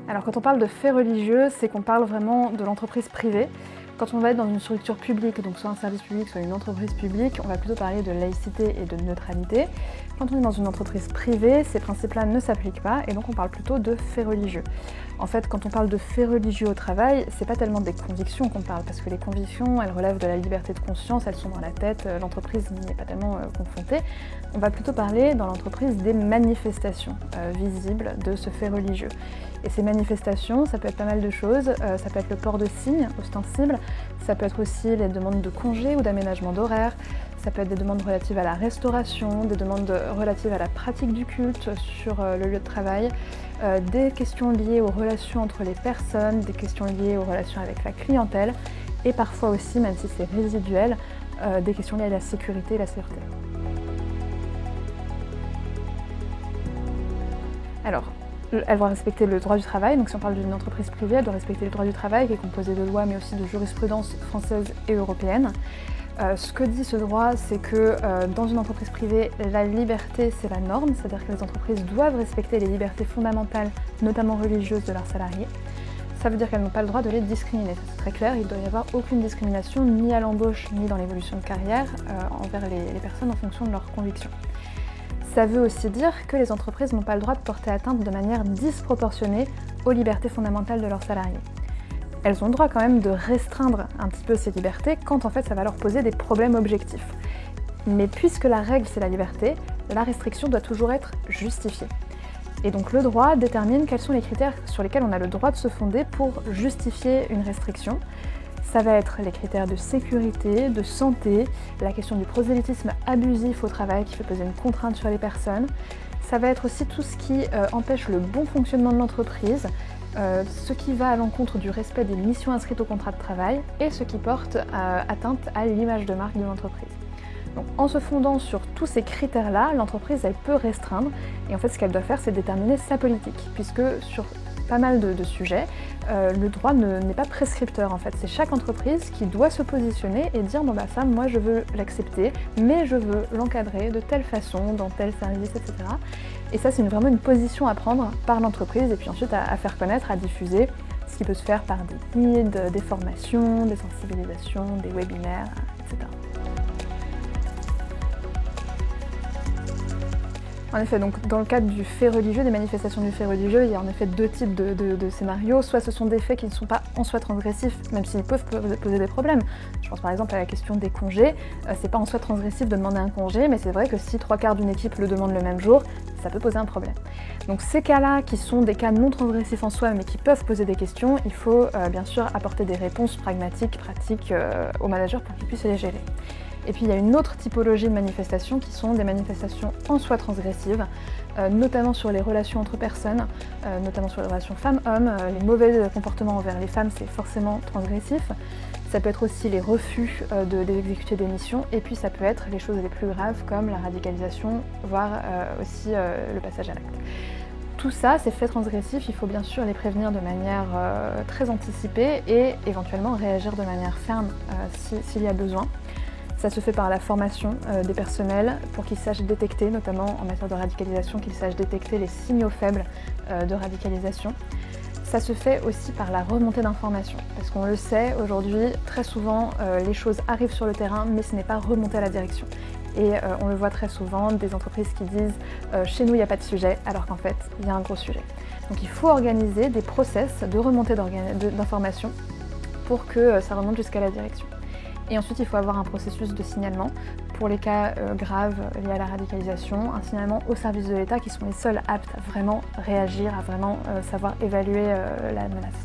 Alors quand on parle de faits religieux, c'est qu'on parle vraiment de l'entreprise privée. Quand on va être dans une structure publique, donc soit un service public, soit une entreprise publique, on va plutôt parler de laïcité et de neutralité. Quand on est dans une entreprise privée, ces principes-là ne s'appliquent pas et donc on parle plutôt de faits religieux. En fait, quand on parle de faits religieux au travail, c'est pas tellement des convictions qu'on parle, parce que les convictions, elles relèvent de la liberté de conscience, elles sont dans la tête, l'entreprise n'y est pas tellement confrontée. On va plutôt parler dans l'entreprise des manifestations visibles de ce fait religieux. Et ces manifestations, ça peut être pas mal de choses, ça peut être le port de signes ostensibles, ça peut être aussi les demandes de congés ou d'aménagement d'horaire, ça peut être des demandes relatives à la restauration, des demandes relatives à la pratique du culte sur le lieu de travail, des questions liées aux relations entre les personnes, des questions liées aux relations avec la clientèle, et parfois aussi, même si c'est résiduel, des questions liées à la sécurité et la sûreté. Alors, elle doit respecter le droit du travail, donc si on parle d'une entreprise privée, elle doit respecter le droit du travail qui est composé de lois mais aussi de jurisprudence française et européenne. Ce que dit ce droit, c'est que dans une entreprise privée, la liberté c'est la norme, c'est-à-dire que les entreprises doivent respecter les libertés fondamentales, notamment religieuses, de leurs salariés. Ça veut dire qu'elles n'ont pas le droit de les discriminer, ça c'est très clair, il ne doit y avoir aucune discrimination ni à l'embauche ni dans l'évolution de carrière envers les personnes en fonction de leurs convictions. Ça veut aussi dire que les entreprises n'ont pas le droit de porter atteinte de manière disproportionnée aux libertés fondamentales de leurs salariés. Elles ont le droit quand même de restreindre un petit peu ces libertés quand en fait ça va leur poser des problèmes objectifs. Mais puisque la règle c'est la liberté, la restriction doit toujours être justifiée. Et donc le droit détermine quels sont les critères sur lesquels on a le droit de se fonder pour justifier une restriction. Ça va être les critères de sécurité, de santé, la question du prosélytisme abusif au travail qui fait peser une contrainte sur les personnes. Ça va être aussi tout ce qui empêche le bon fonctionnement de l'entreprise, ce qui va à l'encontre du respect des missions inscrites au contrat de travail et ce qui porte atteinte à l'image de marque de l'entreprise. Donc, en se fondant sur tous ces critères-là, l'entreprise elle peut restreindre et en fait ce qu'elle doit faire c'est déterminer sa politique puisque sur pas mal de sujets, le droit n'est pas prescripteur en fait, c'est chaque entreprise qui doit se positionner et dire bon bah ça moi je veux l'accepter mais je veux l'encadrer de telle façon, dans tel service, etc. Et ça c'est vraiment une position à prendre par l'entreprise et puis ensuite à faire connaître, à diffuser, ce qui peut se faire par des guides, des formations, des sensibilisations, des webinaires, etc. En effet, donc dans le cadre du fait religieux, des manifestations du fait religieux, il y a en effet deux types de scénarios. Soit ce sont des faits qui ne sont pas en soi transgressifs, même s'ils peuvent poser des problèmes. Je pense par exemple à la question des congés. C'est pas en soi transgressif de demander un congé, mais c'est vrai que si 3/4 d'une équipe le demande le même jour, ça peut poser un problème. Donc ces cas-là, qui sont des cas non transgressifs en soi, mais qui peuvent poser des questions, il faut bien sûr apporter des réponses pragmatiques, pratiques aux managers pour qu'ils puissent les gérer. Et puis il y a une autre typologie de manifestations qui sont des manifestations en soi transgressives, notamment sur les relations entre personnes, notamment sur les relations femmes-hommes, les mauvais comportements envers les femmes c'est forcément transgressif. Ça peut être aussi les refus d'exécuter des missions et puis ça peut être les choses les plus graves comme la radicalisation, voire aussi le passage à l'acte. Tout ça, ces faits transgressifs, il faut bien sûr les prévenir de manière très anticipée et éventuellement réagir de manière ferme s'il y a besoin. Ça se fait par la formation des personnels pour qu'ils sachent détecter, notamment en matière de radicalisation, qu'ils sachent détecter les signaux faibles de radicalisation. Ça se fait aussi par la remontée d'informations, parce qu'on le sait, aujourd'hui, très souvent, les choses arrivent sur le terrain, mais ce n'est pas remonté à la direction. Et on le voit très souvent, des entreprises qui disent « chez nous, il n'y a pas de sujet », alors qu'en fait, il y a un gros sujet. Donc il faut organiser des process de remontée d'informations pour que ça remonte jusqu'à la direction. Et ensuite, il faut avoir un processus de signalement pour les cas graves liés à la radicalisation, un signalement aux services de l'État qui sont les seuls aptes à vraiment réagir, à vraiment savoir évaluer la menace.